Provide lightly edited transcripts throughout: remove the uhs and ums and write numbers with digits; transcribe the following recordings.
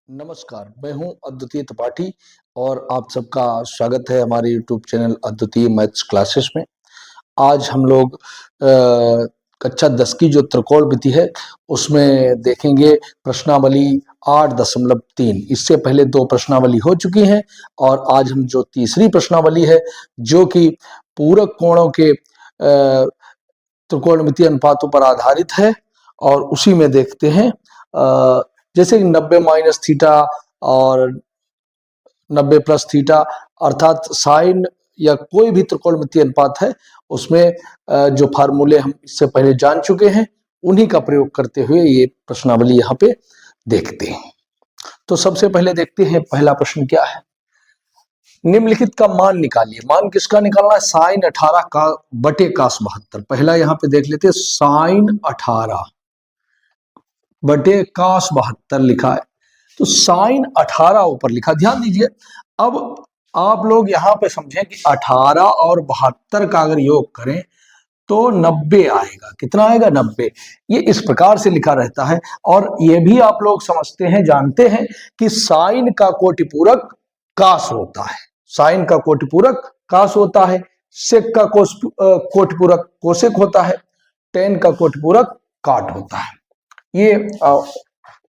नमस्कार, मैं हूं अद्वितीय त्रिपाठी और आप सबका स्वागत है हमारे यूट्यूब चैनल अद्वितीय मैथ्स क्लासेस में। आज हम लोग कक्षा 10 की जो त्रिकोणमिति है उसमें देखेंगे प्रश्नावली 8.3। इससे पहले 2 प्रश्नावली हो चुकी हैं और आज हम जो तीसरी प्रश्नावली है जो कि पूरक कोणों के त्रिकोणमितीय अनुपातों पर आधारित है और उसी में देखते हैं जैसे 90 माइनस थीटा और 90 प्लस थीटा अर्थात साइन या कोई भी त्रिकोणमितीय अनुपात है उसमें जो फार्मूले हम इससे पहले जान चुके हैं उन्हीं का प्रयोग करते हुए ये प्रश्नावली यहाँ पे देखते हैं। तो सबसे पहले देखते हैं पहला प्रश्न क्या है। निम्नलिखित का मान निकालिए। मान किसका निकालना है? साइन 18 का बटे कास 72। पहला यहाँ पे देख लेते हैं, साइन 18 बटे कास 72 लिखा है। तो साइन 18 ऊपर लिखा, ध्यान दीजिए। अब आप लोग यहाँ पे समझें कि 18 और 72 का अगर योग करें तो 90 आएगा। कितना आएगा? 90। ये इस प्रकार से लिखा रहता है। और ये भी आप लोग समझते हैं, जानते हैं कि साइन का कोटिपूरक कास होता है। साइन का कोटिपूरक कास होता है। सेक का कोटिपूरक कोसेक होता है। टेन का कोटिपूरक काट होता है। ये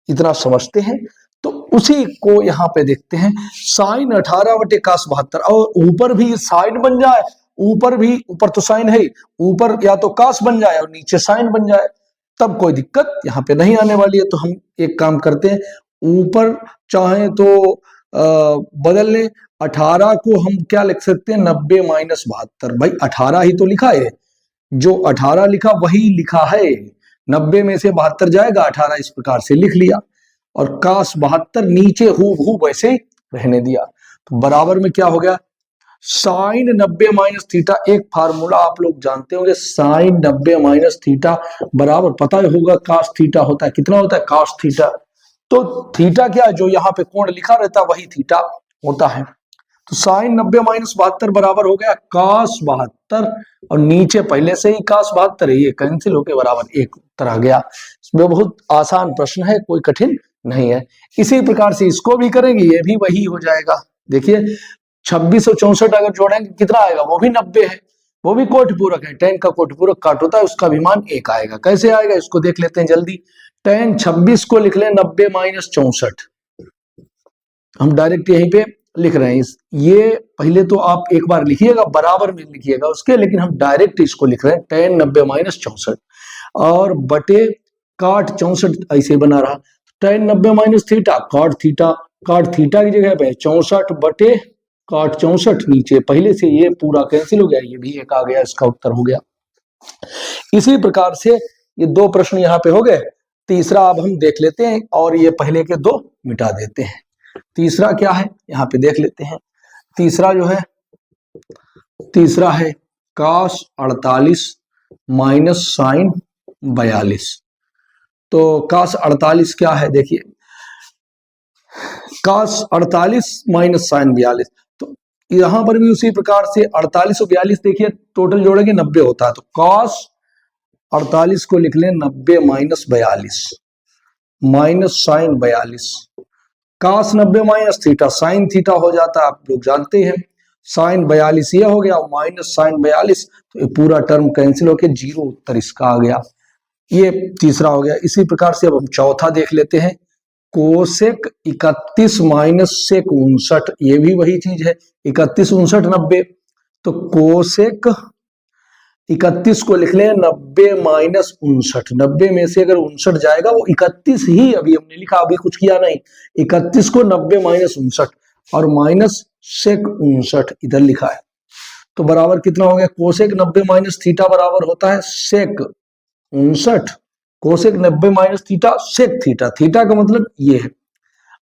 इतना समझते हैं। तो उसी को यहाँ पे देखते हैं, साइन 18 बटे कास 72। और ऊपर भी साइन बन जाए, ऊपर तो साइन है, ऊपर या तो कास बन जाए और नीचे साइन बन जाए, तब कोई दिक्कत यहाँ पे नहीं आने वाली है। तो हम एक काम करते हैं, ऊपर चाहे तो बदल लें। 18 को हम क्या लिख सकते हैं? 90 माइनस 72। भाई 18 ही तो लिखा है, जो 18 लिखा वही लिखा है। 90 में से 72 जाएगा, 18 इस प्रकार से लिख लिया और कास 72 नीचे हूबहू वैसे रहने दिया। तो बराबर में क्या हो गया? Sine 90 minus theta. एक फार्मूला आप लोग जानते होंगे, साइन 90 माइनस थीटा बराबर पता होगा कास थीटा होता है। कितना होता है? Cos theta. तो थीटा क्या है? जो यहाँ पे कोण लिखा रहता है वही थीटा होता है। तो साइन 90 माइनस 72 बराबर हो गया कास 72 और नीचे पहले से ही कास 72 है, ये कैंसिल होके बराबर एक उत्तर आ गया। इसमें बहुत आसान प्रश्न है, कोई कठिन नहीं है। इसी प्रकार से इसको भी करेंगे, ये भी वही हो जाएगा। देखिए 26 और 64 अगर जोड़ेंगे कितना आएगा? वो भी 90 है, वो भी कोटिपूरक है। टेन का कोटिपूरक काट होता है, उसका भी मान 1 आएगा। कैसे आएगा इसको देख लेते हैं जल्दी। टेन 26 को लिख लें 90 माइनस 64। हम डायरेक्ट यहीं पे लिख रहे हैं। ये पहले तो आप एक बार लिखिएगा, बराबर में लिखिएगा उसके, लेकिन हम डायरेक्ट इसको लिख रहे हैं। टेन 90 माइनस 64 और बटे काट 64 ऐसे बना रहा। टेन 90 माइनस थीटा, काट थीटा की जगह पे 64 बटे काट 64 नीचे पहले से ये पूरा कैंसिल हो गया, ये भी एक आ गया, इसका उत्तर हो गया। इसी प्रकार से ये 2 प्रश्न यहाँ पे हो गए। तीसरा अब हम देख लेते हैं और ये पहले के 2 मिटा देते हैं। तीसरा क्या है यहाँ पे देख लेते हैं। तीसरा जो है, तीसरा है कास 48 माइनस साइन 42। तो कास 48 क्या है? देखिए कास 48 माइनस साइन 42। तो यहां पर भी उसी प्रकार से 48 और 42 देखिए टोटल जोड़ेंगे 90 होता है। तो कास 48 को लिख लें 90 माइनस 42 माइनस साइन 42। कास 90 माइनस थीटा, साइन थीटा हो जाता है, आप लोग जानते हैं। साइन 42 ये हो गया माइनस साइन 42, तो ये पूरा टर्म कैंसिल होकर 0 उत्तर इसका आ गया। ये तीसरा हो गया। इसी प्रकार से अब हम चौथा देख लेते हैं। कोसेक 31 माइनस सेक 59, ये भी वही चीज है। 31 59 90, तो कोसेक 31 को लिख लें 90 माइनस 59। 90 में से अगर 59 जाएगा, वो 31 ही अभी हमने लिखा, अभी कुछ किया नहीं। 31 को 90 माइनस 59 और माइनस सेक 59 इधर लिखा है। तो बराबर कितना हो गया? कोसेक 90 माइनस थीटा बराबर होता है sec 59। Cosec 90 minus theta sec theta, theta का मतलब ये है,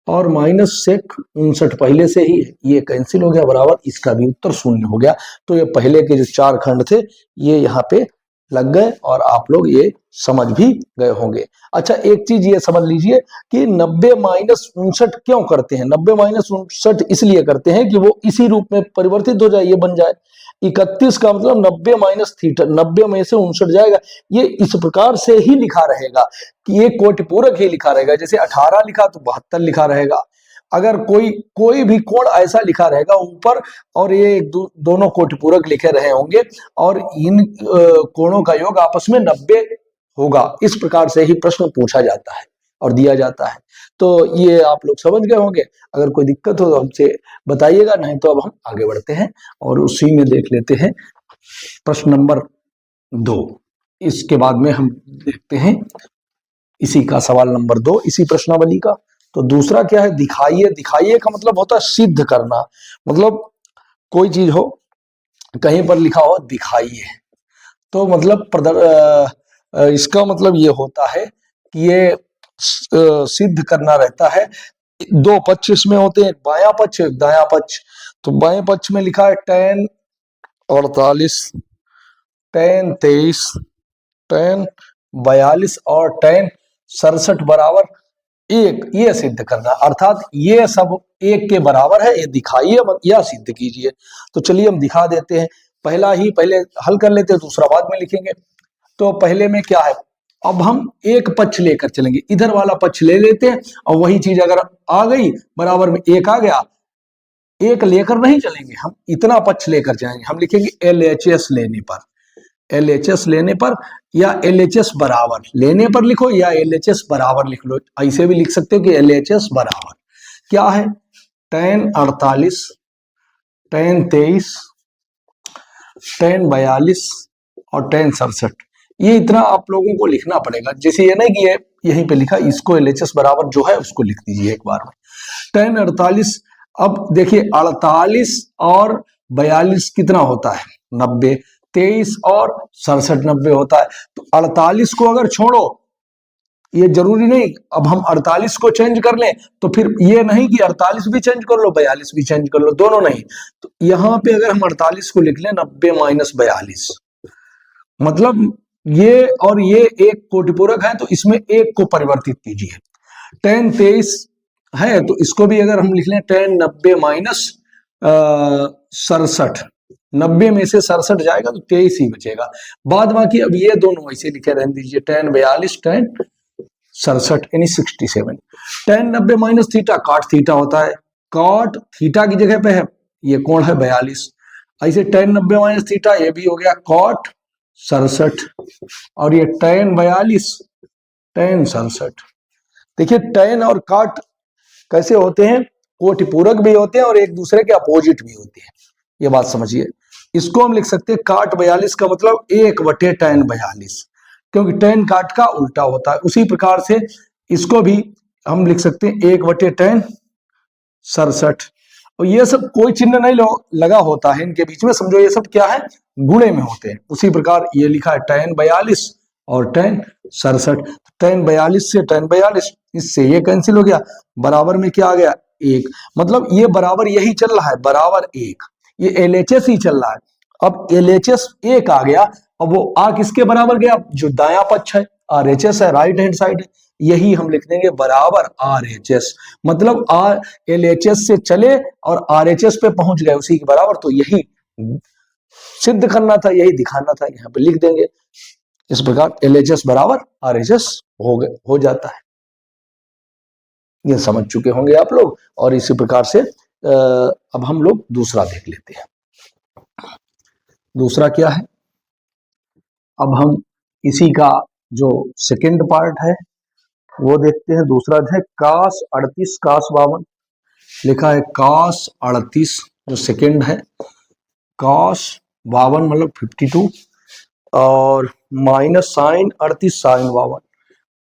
और माइनस सेक 59 पहले से ही है, ये कैंसिल हो गया बराबर, इसका भी उत्तर 0 हो गया। तो ये पहले के जो 4 खंड थे ये यहाँ पे लग गए और आप लोग ये समझ भी गए होंगे। अच्छा, एक चीज ये समझ लीजिए कि 90-59 क्यों करते हैं। 90-59 इसलिए करते हैं कि वो इसी रूप में परिवर्तित हो जाए, ये बन जाए 31 का मतलब 90-θ, 90 में से 59 जाएगा। ये इस प्रकार से ही लिखा रहेगा कि ये कोटि पूरक ही लिखा रहेगा। जैसे 18 लिखा तो 72 लिखा रहेगा। अगर कोई भी कोण ऐसा लिखा रहेगा ऊपर और ये दोनों कोटि पूरक लिखे रहे होंगे और इन कोणों का योग आपस में 90 होगा। इस प्रकार से ही प्रश्न पूछा जाता है और दिया जाता है। तो ये आप लोग समझ गए होंगे। अगर कोई दिक्कत हो तो हमसे बताइएगा, नहीं तो अब हम आगे बढ़ते हैं और उसी में देख लेते हैं प्रश्न नंबर 2। इसके बाद में हम देखते हैं इसी का सवाल नंबर 2 इसी प्रश्नावली का। तो दूसरा क्या है, दिखाइए। दिखाइए का मतलब होता है सिद्ध करना। मतलब कोई चीज हो, कहीं पर लिखा हो दिखाइए, तो मतलब इसका मतलब ये होता है कि ये सिद्ध करना रहता है। दो पक्ष इसमें होते हैं, बायां पक्ष एक दायां पक्ष। तो बाएं पक्ष में लिखा है tan 48, tan 23, tan 42 और tan 67 बराबर 1, ये सिद्ध करना। अर्थात ये सब 1 के बराबर है, ये दिखाइए या सिद्ध कीजिए। तो चलिए हम दिखा देते हैं। पहले हल कर लेते हैं, दूसरा बाद में लिखेंगे। तो पहले में क्या है, अब हम एक पक्ष लेकर चलेंगे, इधर वाला पक्ष ले लेते हैं और वही चीज अगर आ गई बराबर में 1 आ गया, 1 लेकर नहीं चलेंगे, हम इतना पक्ष लेकर जाएंगे। हम लिखेंगे LHS लेने पर, LHS लेने पर या LHS बराबर लेने पर लिखो या LHS बराबर लिख लो। ऐसे भी लिख सकते हो कि LHS बराबर क्या है, tan 48, tan 23, tan 42 और tan 67। ये इतना आप लोगों को लिखना पड़ेगा। जैसे ये नहीं कि ये यहीं पे लिखा, इसको LHS बराबर जो है उसको लिख दीजिए एक बार में। tan 48, अब देखिए 48 और 42 कितना होता है, 90, 23 और 67 90 होता है। तो 48 को अगर छोड़ो, ये जरूरी नहीं अब हम 48 को चेंज कर लें, तो फिर ये नहीं कि 48 भी चेंज कर लो 42 भी चेंज कर लो, दोनों नहीं। तो यहां पे अगर हम 48 को लिख लें 90-42, मतलब ये और ये एक कोटिपूरक है, तो इसमें एक को परिवर्तित कीजिए। tan 23 है तो इसको भी अगर हम लिख लें tan 90-67, 90 में से 67 जाएगा तो 23 ही बचेगा। बाद बाकी अब ये दोनों ऐसे लिखे रहने दीजिए, tan 42 tan 67 यानी 67। tan 90-θ cot थीटा होता है, cot थीटा की जगह पे है, ये कोण है 42। ऐसे tan 90-θ ये भी हो गया cot 67 और ये tan 42 tan 67। देखिए tan और cot कैसे होते हैं, कोटि पूरक भी होते हैं और एक दूसरे के अपोजिट भी होते हैं, ये बात समझिए। इसको हम लिख सकते हैं cot 42 का मतलब 1/tan 42, क्योंकि tan cot का उल्टा होता है। उसी प्रकार से इसको भी हम लिख सकते हैं 1/tan 67। और ये सब कोई चिन्ह नहीं लगा होता है इनके बीच में, समझो ये सब क्या है, गुणे में होते हैं। उसी प्रकार ये लिखा है tan 42 और tan 67। tan 42 से tan 42, इससे ये कैंसिल हो गया, बराबर में क्या आ गया 1। मतलब ये बराबर यही चल रहा है, बराबर 1, ये LHS ही चल रहा है। अब LHS 1 आ गया, अब वो आ किसके बराबर गया, जो दाया पक्ष है RHS है, राइट हैंड साइड है, यही हम लिख देंगे बराबर RHS। मतलब LHS से चले और RHS पे पहुंच गए उसी के बराबर, तो यही सिद्ध करना था, यही दिखाना था, यहाँ पे लिख देंगे। इस प्रकार LHS बराबर RHS हो जाता है। ये समझ चुके होंगे आप लोग। और इसी प्रकार से अब हम लोग दूसरा देख लेते हैं। दूसरा क्या है, अब हम इसी का जो सेकंड पार्ट है वो देखते हैं। दूसरा है cos 38 cos 52, लिखा है cos 38 जो सेकंड है, cos 52 मतलब 52 और minus sin 38 sin 52,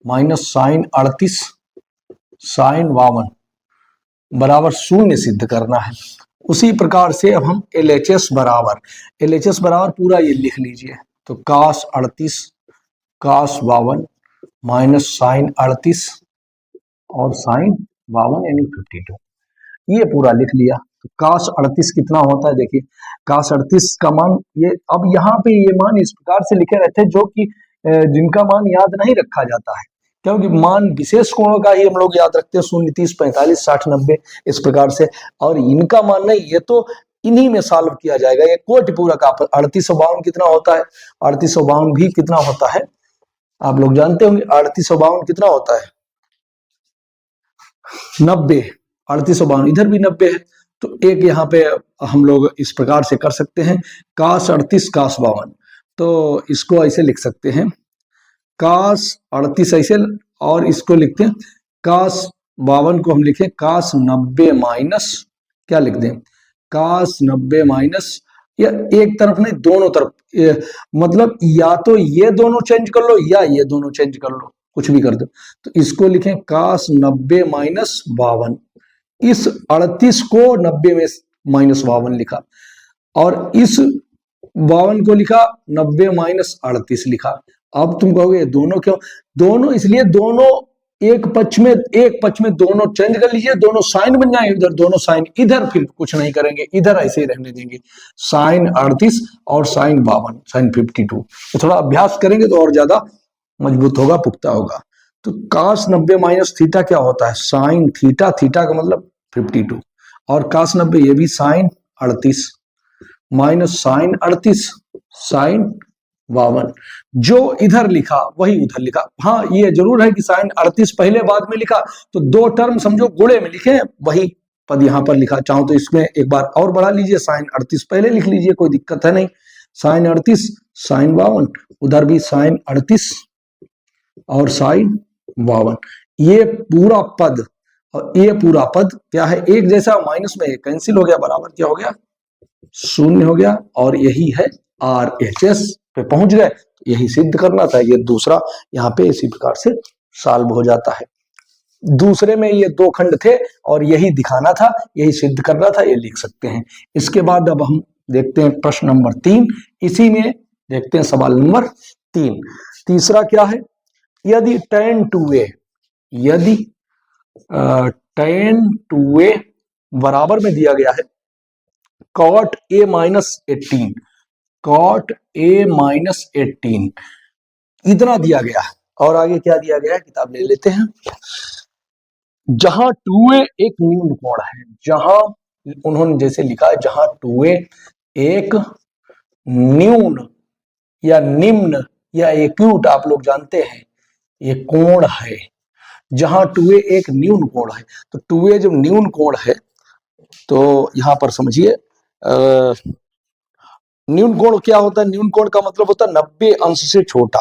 minus sin 38 sin 52 बराबर 0 सिद्ध करना है। उसी प्रकार से अब हम LHS बराबर पूरा ये लिख लीजिए। तो cos 38 cos 52 माइनस sin 38 और sin 52 यानी 52, ये पूरा लिख लिया। तो cos 38 कितना होता है, देखिए cos 38 का मान, ये अब यहाँ पे ये मान इस प्रकार से लिखे रहते हैं जो कि जिनका मान याद नहीं रखा जाता है, क्योंकि मान विशेष कोणों का ही हम लोग याद रखते हैं, 0, 30, 45, 60, 90 इस प्रकार से, और इनका मान नहीं, ये तो इन्हीं में सॉल्व किया जाएगा। ये कोटि पूरक का 3852 कितना होता है, 3852 भी कितना होता है आप लोग जानते होंगे, 3852 कितना होता है 90, 3852 इधर भी 90 है, तो एक यहाँ पे हम लोग इस प्रकार से कर सकते हैं cos 38 cos 52, तो इसको ऐसे लिख सकते हैं cos 38 ऐसे, और इसको लिखते हैं cos 52 को हम लिखें cos 90 माइनस, क्या लिख दें cos 90 माइनस, या एक तरफ नहीं दोनों तरफ, मतलब या तो ये दोनों चेंज कर लो या ये दोनों चेंज कर लो, कुछ भी कर दो, तो इसको लिखें cos 90 माइनस 52, इस 38 को 90 में माइनस 52 लिखा, और इस 52 को लिखा 90 माइनस 38 लिखा। अब तुम कहोगे दोनों क्यों, दोनों इसलिए, दोनों एक पक्ष में दोनों चेंज कर लीजिए, दोनों साइन बन जाएंगे, इधर दोनों साइन, इधर फिर कुछ नहीं करेंगे, इधर ऐसे ही रहने देंगे, साइन 38 और साइन 52, साइन 52, तो थोड़ा अभ्यास करेंगे तो और ज्यादा मजबूत होगा, पुख्ता होगा। तो cos 90 माइनस थीटा क्या होता है, साइन थीटा, थीटा का मतलब 52, और cos 90 ये भी साइन 38 माइनस साइन 38 साइन 52, जो इधर लिखा वही उधर लिखा। हाँ ये जरूर है कि साइन 38 पहले बाद में लिखा, तो दो टर्म समझो गुणे में लिखे, वही पद यहाँ पर लिखा, चाहो तो इसमें एक बार और बढ़ा लीजिए, साइन 38 पहले लिख लीजिए, कोई दिक्कत है नहीं, साइन 38 साइन 52, उधर भी साइन 38 और साइन 52, ये पूरा पद और ये पूरा पद क्या है, एक जैसा, माइनस में कैंसिल हो गया, बराबर क्या हो गया, शून्य हो गया, और यही है RHS पे पहुंच गए, तो यही सिद्ध करना था, ये दूसरा यहाँ पे इसी प्रकार से सॉल्व हो जाता है। दूसरे में ये दो खंड थे और यही दिखाना था, यही सिद्ध करना था, ये लिख सकते हैं। इसके बाद अब हम देखते हैं प्रश्न नंबर 3, इसी में देखते हैं सवाल नंबर 3। तीसरा क्या है, यदि tan 2a, यदि tan 2a बराबर में दिया गया है cot a minus 18, cot a minus 18 इतना दिया गया है, और आगे क्या दिया गया है, किताब ले लेते हैं। जहां 2a एक न्यून कोण है, जहां उन्होंने जैसे लिखा है, जहां 2a एक न्यून या निम्न या एक्यूट, आप लोग जानते हैं ये कोण है, जहां 2a एक न्यून कोण है, तो 2a जब न्यून कोण है तो यहां पर समझिए न्यून कोण क्या होता है, न्यून कोण का मतलब होता है 90 अंश से छोटा,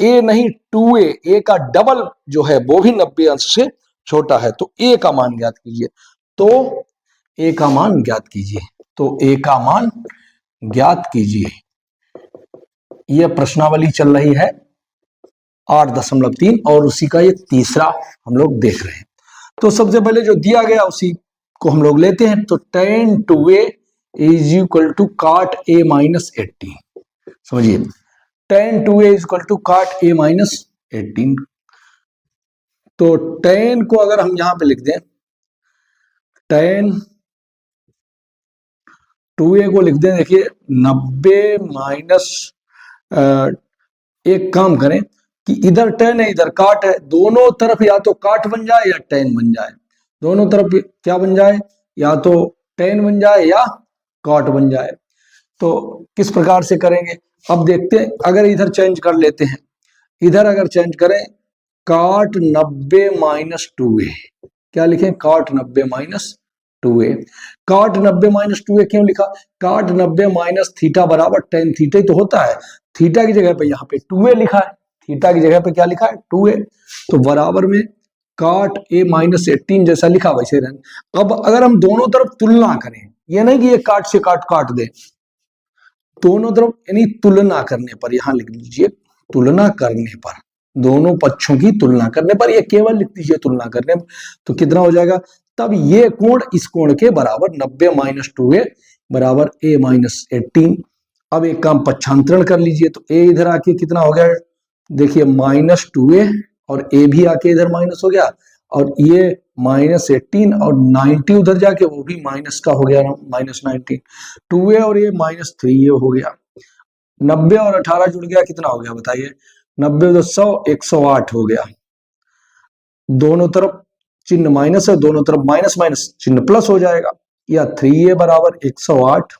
ए नहीं 2a, ए का डबल जो है वो भी 90 अंश से छोटा है, तो ए का मान ज्ञात कीजिए, तो ए का मान ज्ञात कीजिए, तो ए का मान ज्ञात कीजिए। यह प्रश्नावली चल रही है 8.3 और उसी का ये तीसरा हम लोग देख रहे हैं। तो सबसे पहले जो दिया गया उसी को हम लोग लेते हैं, तो tan 2a is equal to cot a minus 18, समझिए tan 2a is equal to cot a minus 18, तो tan को अगर हम यहां पे लिख दें, tan 2a को लिख दें, देखिए 90 माइनस, एक काम करें कि इधर tan है इधर cot है, दोनों तरफ या तो cot बन जाए या tan बन जाए, दोनों तरफ क्या बन जाए, या तो tan बन जाए या cot बन जाए। तो किस प्रकार से करेंगे, अब देखते हैं, अगर इधर चेंज कर लेते हैं, इधर अगर चेंज करें cot 90 माइनस 2a, क्या लिखें, cot 90 minus 2a, cot 90 minus 2a क्यों लिखा, cot 90 माइनस थीटा बराबर tan थीटा ही तो होता है, थीटा की जगह पे यहाँ पे 2a लिखा है, थीटा की जगह पे क्या लिखा है 2a, तो बराबर में cot a माइनस 18 जैसा लिखा वैसे रहें। अब अगर हम दोनों तरफ तुलना करें, ये नहीं कि ये काट से काट दे, दोनों तरफ यानी तुलना करने पर, यहां लिख लीजिए तुलना करने पर, दोनों पक्षों की तुलना करने पर, ये केवल लिख दीजिए तुलना करने पर, तो कितना हो जाएगा, तब ये कोण इस कोण के बराबर 90 माइनस 2a बराबर a माइनस 18। अब एक काम पक्षांतरण कर लीजिए, तो a इधर आके कितना हो गया, देखिए माइनस 2a, और a भी आके इधर माइनस हो गया, और ये -18 और 90 उधर जाके वो भी माइनस का हो गया ना, -19, 2a और ये -3a हो गया। 90 और 18 जुड़ गया, कितना हो गया बताइए? 90 तो 100, 108 हो गया। दोनों तरफ चिन्ह माइनस है, दोनों तरफ माइनस माइनस चिन्ह प्लस हो जाएगा, या 3a बराबर 108,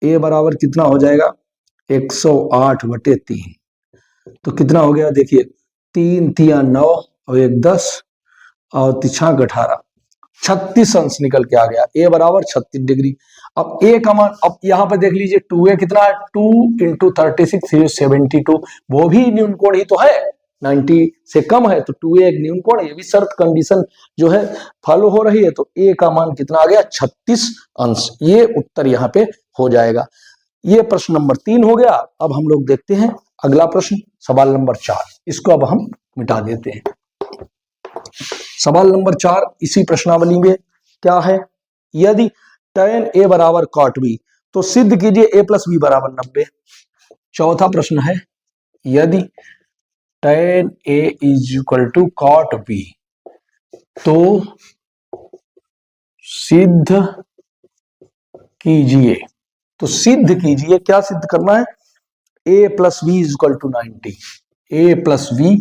a बराबर कितना हो जाएगा? 108/3। तो कितना हो गया देखिए, 3 तिया 9 और 1 10 और 3 18, 36 अंश निकल के आ गया। ए बराबर 36 डिग्री। अब ए का मान, अब यहाँ पे देख लीजिए 2a कितना है? 2 × 36 72, वो भी न्यून कोण ही तो है, 90 से कम है तो 2a एक न्यून कोण है। ये भी शर्त कंडीशन जो है फॉलो हो रही है। तो ए का मान कितना आ गया? 36 अंश। ये उत्तर यहाँ पे हो जाएगा। ये प्रश्न नंबर 3 हो गया। अब हम लोग देखते हैं अगला प्रश्न, सवाल नंबर 4। इसको अब हम मिटा देते हैं। सवाल नंबर 4 इसी प्रश्नावली में क्या है? यदि tan a बराबर cot b तो सिद्ध कीजिए a + b बराबर 90। चौथा प्रश्न है, यदि tan a = cot b तो सिद्ध कीजिए। तो सिद्ध कीजिए, क्या सिद्ध करना है? a + b = 90। a + b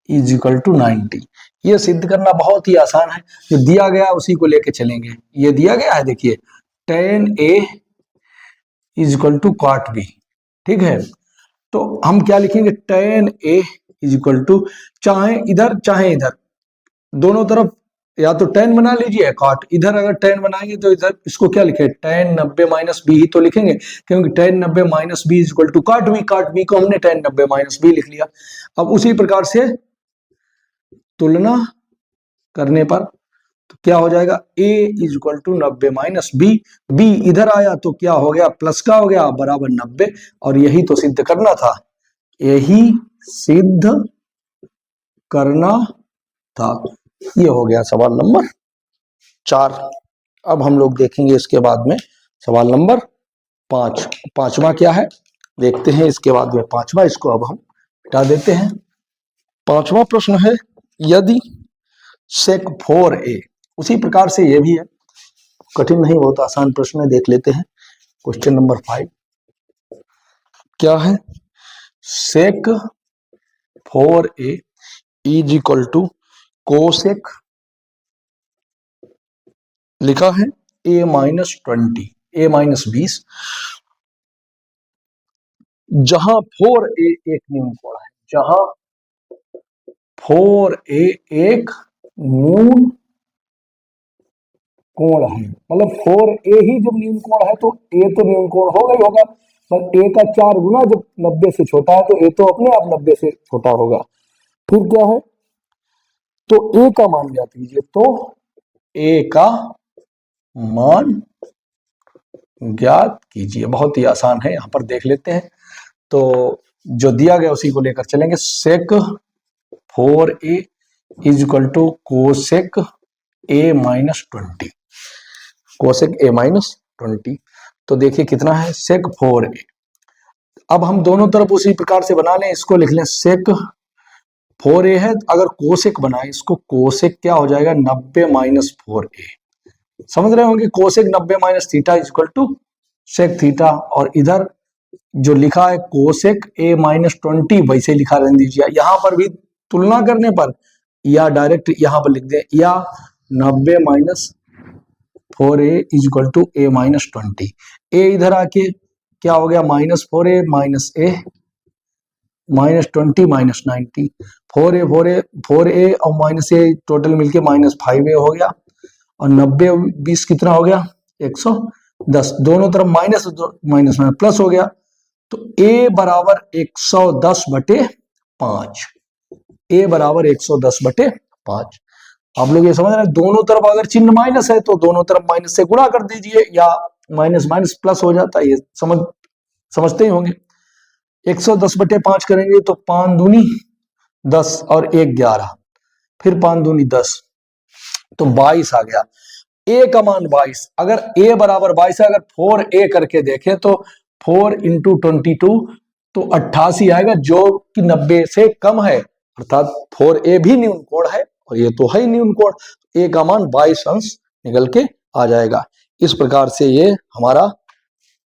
= 90। ये सिद्ध करना बहुत ही आसान है, जो दिया गया उसी को लेके चलेंगे। ये दिया गया है, देखिए tan a = cot b, ठीक है। तो हम क्या लिखेंगे? tan a = चाहे इधर चाहे इधर, दोनों तरफ या तो tan बना लीजिए, cot इधर अगर tan बनाएंगे तो इधर इसको क्या लिखे? tan 90 - b ही तो लिखेंगे, क्योंकि tan 90 - b = cot b। cot b को हमने tan 90 - b लिख लिया। अब उसी प्रकार से तुलना करने पर तो क्या हो जाएगा? a = 90 - b, b इधर आया तो क्या हो गया? प्लस का हो गया, बराबर 90। और यही तो सिद्ध करना था, यही सिद्ध करना था। ये हो गया सवाल नंबर 4। अब हम लोग देखेंगे इसके बाद में सवाल नंबर 5। पांचवा क्या है देखते हैं इसके बाद में। पांचवा, इसको अब हम हटा देते हैं। पांचवा प्रश्न है, यदि sec 4a, उसी प्रकार से ये भी है, कठिन नहीं, बहुत आसान प्रश्न है, देख लेते हैं। क्वेश्चन नंबर 5 क्या है? sec 4a = cosec, लिखा है a - 20, a - 20, जहां 4a एक न्यून कोण है, जहां 4a एक न्यून कोण है, मतलब 4a ही जब न्यून कोण है तो a तो न्यून कोण होगा ही होगा, पर a का 4 गुना जब 90 से छोटा है तो a तो अपने आप 90 से छोटा होगा। फिर क्या है? तो a का मान ज्ञात कीजिए। तो a का मान ज्ञात कीजिए, बहुत ही आसान है, यहां पर देख लेते हैं। तो जो दिया गया उसी को लेकर चलेंगे। sec 4a = cosec a - 20, cosec a - 20। तो देखिए कितना है? sec 4a। अब हम दोनों तरफ उसी प्रकार से बना लें, इसको लिख लें sec 4a है, अगर कोसेक बनाए इसको, कोसेक क्या हो जाएगा? 90 - 4a। समझ रहे होंगे, कोसेक 90 - थीटा = सेक थीटा। और इधर जो लिखा है कोसेक a - 20, वैसे लिखा रहने दीजिए। यहां पर भी तुलना करने पर या डायरेक्ट यहां पर लिख दें, या 90 - 4a = a - 20। a इधर आके क्या हो गया? -4a - a -20 - 90, 4a और -a टोटल मिलके -5a हो गया। और 90 और 20 कितना हो गया? 110। दोनों तरफ माइनस माइनस में प्लस हो गया। तो a बराबर 110/5। a बराबर 110/5। आप लोग ये समझ रहे हैं, दोनों तरफ अगर चिन्ह माइनस है तो दोनों तरफ माइनस से गुणा कर दीजिए, या माइनस माइनस प्लस हो जाता है, ये समझते ही होंगे। 110/5 करेंगे तो 5 दूनी 10 और 1 11, फिर 5 दूनी 10, तो 22 आ गया। a का मान 22। अगर a बराबर 22 है, अगर 4a करके देखें तो 4 × 22 तो 88 आएगा, जो कि 90 से कम है, अर्थात 4a भी न्यून कोण है और ये तो है ही न्यून कोण, ए का मान 22 अंश निकल के आ जाएगा। इस प्रकार से ये हमारा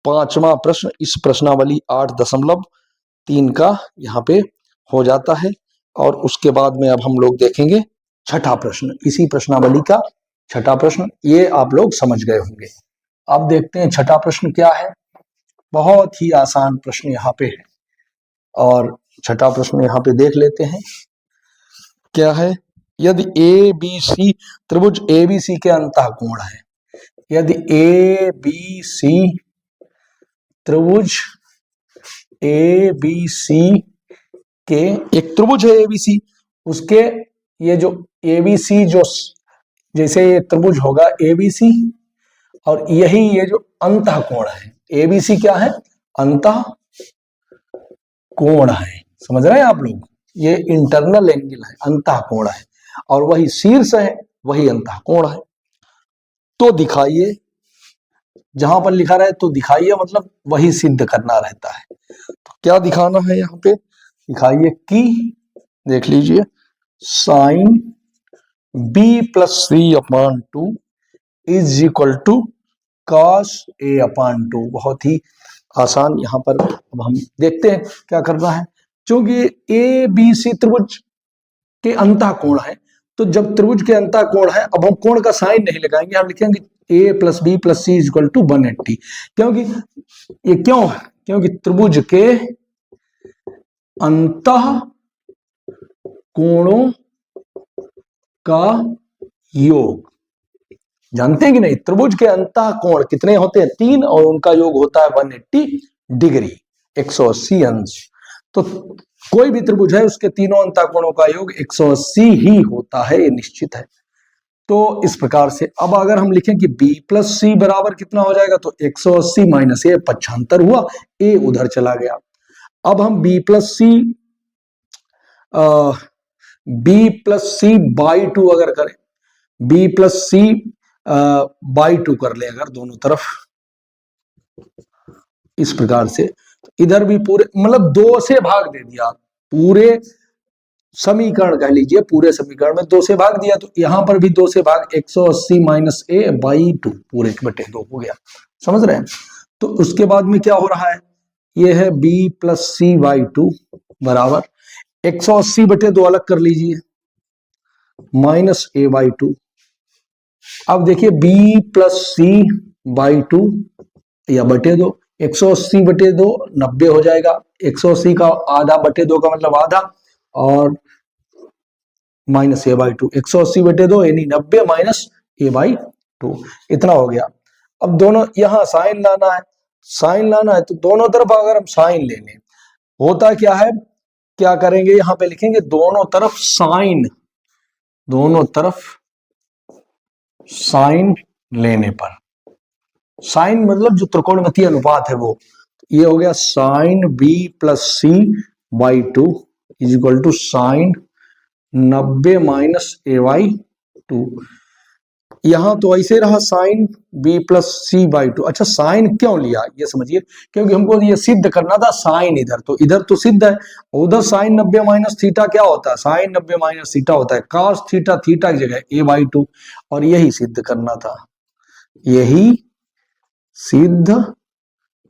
5वां प्रश्न इस प्रश्नावली 8.3 का यहाँ पे हो जाता है। और उसके बाद में अब हम लोग देखेंगे छठा प्रश्न, इसी प्रश्नावली का छठा प्रश्न। ये आप लोग समझ गए होंगे। अब देखते हैं छठा प्रश्न क्या है। बहुत ही आसान प्रश्न यहाँ पे है, और छठा प्रश्न यहाँ पे देख लेते हैं क्या है। यदि ए बी सी त्रिभुज ए बी सी के अंतः कोण है, यदि ए बी सी त्रिभुज ए बी सी के, एक त्रिभुज है एबीसी, उसके ये जो एबीसी जो जैसे ये त्रिभुज होगा एबीसी, और यही ये जो अंतः कोण है, एबीसी क्या है, अंतः कोण है। समझ रहे हैं आप लोग, ये इंटरनल एंगल है, अंतः कोण है, और वही शीर्ष है, वही अंतः कोण है। तो दिखाइए, जहां पर लिखा रहे तो दिखाइए, मतलब वही सिद्ध करना रहता है। तो क्या दिखाना है यहाँ पे, दिखाइए कि, देख लीजिए, sine B plus C upon 2 is equal to cos A upon 2। बहुत ही आसान यहाँ पर। अब हम देखते हैं क्या करना है। क्योंकि ए बी सी त्रिभुज के अंतः कोण है, तो जब त्रिभुज के अंतः कोण है, अब हम कोण का साइन नहीं लगाएंगे, हम लिखेंगे A plus B plus C is equal to 180। क्योंकि ये क्यों है, क्योंकि त्रिभुज के अंतः कोणों का योग, जानते हैं कि नहीं, त्रिभुज के अंतः कोण कितने होते हैं, 3, और उनका योग होता है 180 डिग्री, 180 अंश। तो कोई भी त्रिभुज है उसके तीनों अंतः कोणों का योग 180 ही होता है, ये निश्चित है। तो इस प्रकार से अब अगर हम लिखें कि b प्लस सी बराबर कितना हो जाएगा, तो 180 माइनस ए 75 हुआ, ए उधर चला गया। अब हम b प्लस सी बाई 2 अगर करें, b प्लस सी बाई 2 कर ले अगर दोनों तरफ, इस प्रकार से, इधर भी पूरे मतलब 2 से भाग दे दिया, पूरे समीकरण कह लीजिए, पूरे समीकरण में 2 से भाग दिया, तो यहां पर भी 2 से भाग, 180 माइनस ए बाई 2 पूरे बटे 2 हो गया। समझ रहे हैं। तो उसके बाद में क्या हो रहा है, ये है b प्लस सी बाई 2 बराबर 180 बटे 2 अलग कर लीजिए, माइनस ए बाई 2। अब देखिए b प्लस सी बाई 2 या बटे 2, 180 बटे 2 90 हो जाएगा, 180 का आधा बटे 2 का मतलब आधा, और माइनस ए बाई 2, 180 बटे 2 यानी 90 माइनस ए बाई 2, इतना हो गया। अब दोनों यहां साइन लाना है, साइन लाना है, तो दोनों तरफ अगर हम साइन ले लें, होता क्या है, क्या करेंगे, यहां पे लिखेंगे दोनों तरफ साइन, दोनों तरफ साइन लेने पर, साइन मतलब जो त्रिकोणमितीय अनुपात है वो, ये हो गया sine B plus C by 2 is equal to sine 90 minus A by 2। यहां तो ऐसे रहा sine B plus C by 2। अच्छा, साइन क्यों लिया ये समझिए, क्योंकि हमको ये सिद्ध करना था साइन इधर, तो इधर तो सिद्ध है, उधर साइन 90 माइनस थीटा क्या होता है, साइन 90 माइनस थीटा होता है कॉस थीटा, थीटा की जगह ए बाई 2, और यही सिद्ध करना था, यही सिद्ध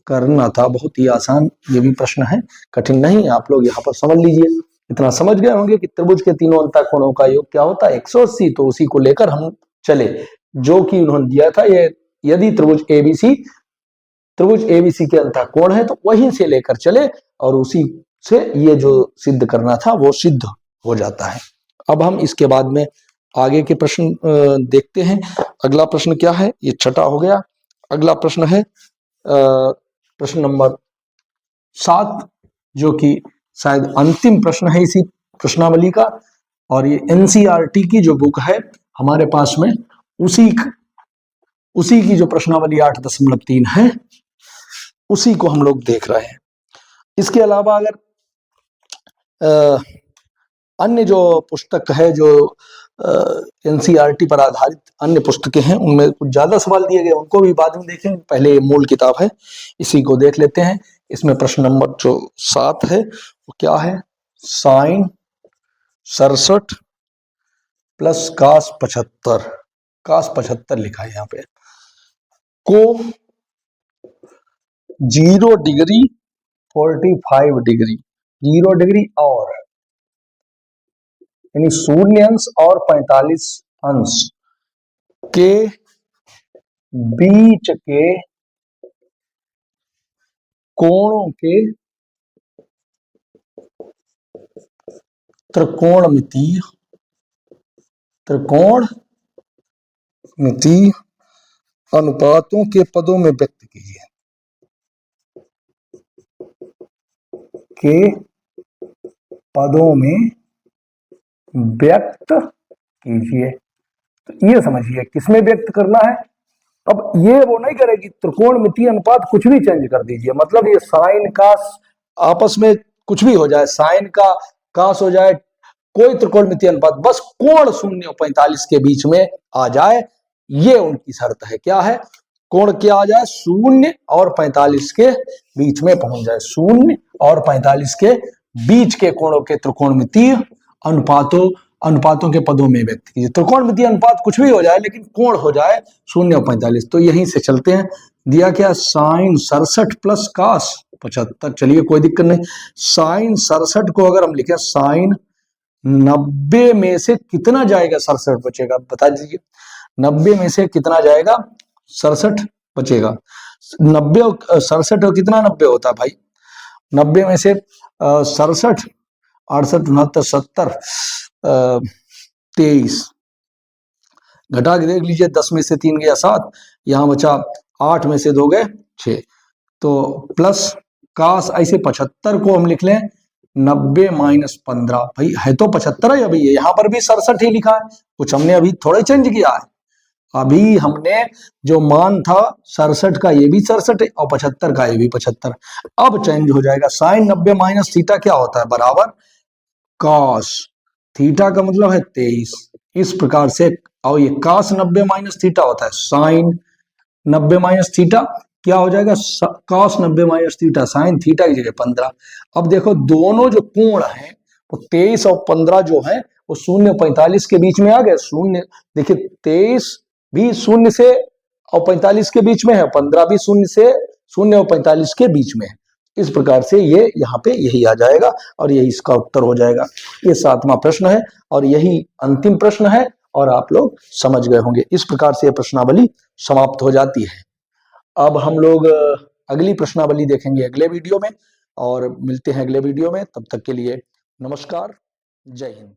करना था। बहुत ही आसान ये भी प्रश्न है, कठिन नहीं, आप लोग यहाँ पर समझ लीजिए। इतना समझ गए होंगे कि त्रिभुज के तीनों अंतः कोणों का योग क्या होता है, 180, तो उसी को लेकर हम चले, जो कि उन्होंने दिया था, ये यदि त्रिभुज एबीसी के अंतः कोण है, तो वहीं से लेकर चले, और उसी से ये जो सिद्ध करना था वो सिद्ध हो जाता है। अब हम इसके बाद में आगे के प्रश्न देखते हैं। अगला प्रश्न क्या है, ये छठा हो गया। अगला प्रश्न है प्रश्न नंबर 7, जो कि शायद अंतिम प्रश्न है इसी प्रश्नावली का, और ये एनसीईआरटी की जो बुक है हमारे पास में, उसी की जो प्रश्नावली 8.3 है, उसी को हम लोग देख रहे हैं। इसके अलावा अगर अन्य जो पुस्तक है, जो एनसीईआरटी पर आधारित अन्य पुस्तकें हैं, उनमें कुछ ज्यादा सवाल दिए गए, उनको भी बाद में देखेंगे, पहले मूल किताब है इसी को देख लेते हैं। इसमें प्रश्न नंबर जो 7 है वो क्या है, साइन 67 प्लस cos 75, cos 75 लिखा है यहाँ पे, को 0 डिग्री 45 डिग्री, 0 डिग्री और यानी 0 अंश और 45 अंश के बीच के कोणों के त्रिकोणमितीय अनुपातों के पदों में व्यक्त कीजिए, के पदों में व्यक्त कीजिए। तो ये समझिए किसमें व्यक्त करना है। अब ये वो नहीं करेगी, त्रिकोणमितीय अनुपात कुछ भी चेंज कर दीजिए, मतलब ये साइन कास आपस में कुछ भी हो जाए, साइन का कास हो जाए, कोई त्रिकोणमितीय अनुपात, बस कोण 0 और 45 के बीच में आ जाए, ये उनकी शर्त है। क्या है? कोण क्या आ जाए? 0 और 45 के बीच में पहुंच जाए, 0 और 45 के बीच के कोणों के त्रिकोणमितीय अनुपातों के पदों में व्यक्त कीजिए। त्रिकोणमितीय अनुपात कुछ भी हो जाए लेकिन कोण हो जाए 0 और 45। तो यहीं से चलते हैं, दिया क्या? Sine 67 plus cos 75। चलिए कोई दिक्कत नहीं, साइन 67 को अगर हम लिखें, साइन 90 में से कितना जाएगा? 67 बचेगा, बता दीजिए। 90 में से कितना जाएगा? 67 बचेगा। 90 67 और कितना 90 होता है भाई? 90 में से 67, 68, 69, 70, 23 घटा के देख लीजिए, 10 में से 3 गया 7, यहां बचा 8 में से 2 गए 6, तो प्लस कास ऐसे 75 को हम लिख लें 90 माइनस 15, भाई है तो 75 है, अभी यहाँ पर भी 67 ही लिखा है, कुछ हमने अभी थोड़ा चेंज किया है। अभी हमने जो मान था 67 का ये भी 67 है और 75 का ये भी 75, अब चेंज हो जाएगा। साइन 90 माइनस थीटा क्या होता है? बराबर कॉस थीटा का मतलब है 23, इस प्रकार से। और ये cos 90 माइनस थीटा होता है साइन 90 माइनस थीटा, क्या हो जाएगा? cos 90 minus theta, sine theta की जगह 15। अब देखो दोनों जो कोण हैं वो 23 और 15 जो है वो 0 और 45 के बीच में आ गए। 0 देखिए 23 भी 0 से और 45 के बीच में है, 15 भी 0 से 0 और 45 के बीच में है। इस प्रकार से ये यहाँ पे यही आ जाएगा और यही इसका उत्तर हो जाएगा। ये 7वां प्रश्न है और यही अंतिम प्रश्न है और आप लोग समझ गए होंगे। इस प्रकार से यह प्रश्नावली समाप्त हो जाती है। अब हम लोग अगली प्रश्नावली देखेंगे अगले वीडियो में और मिलते हैं अगले वीडियो में। तब तक के लिए नमस्कार, जय हिंद।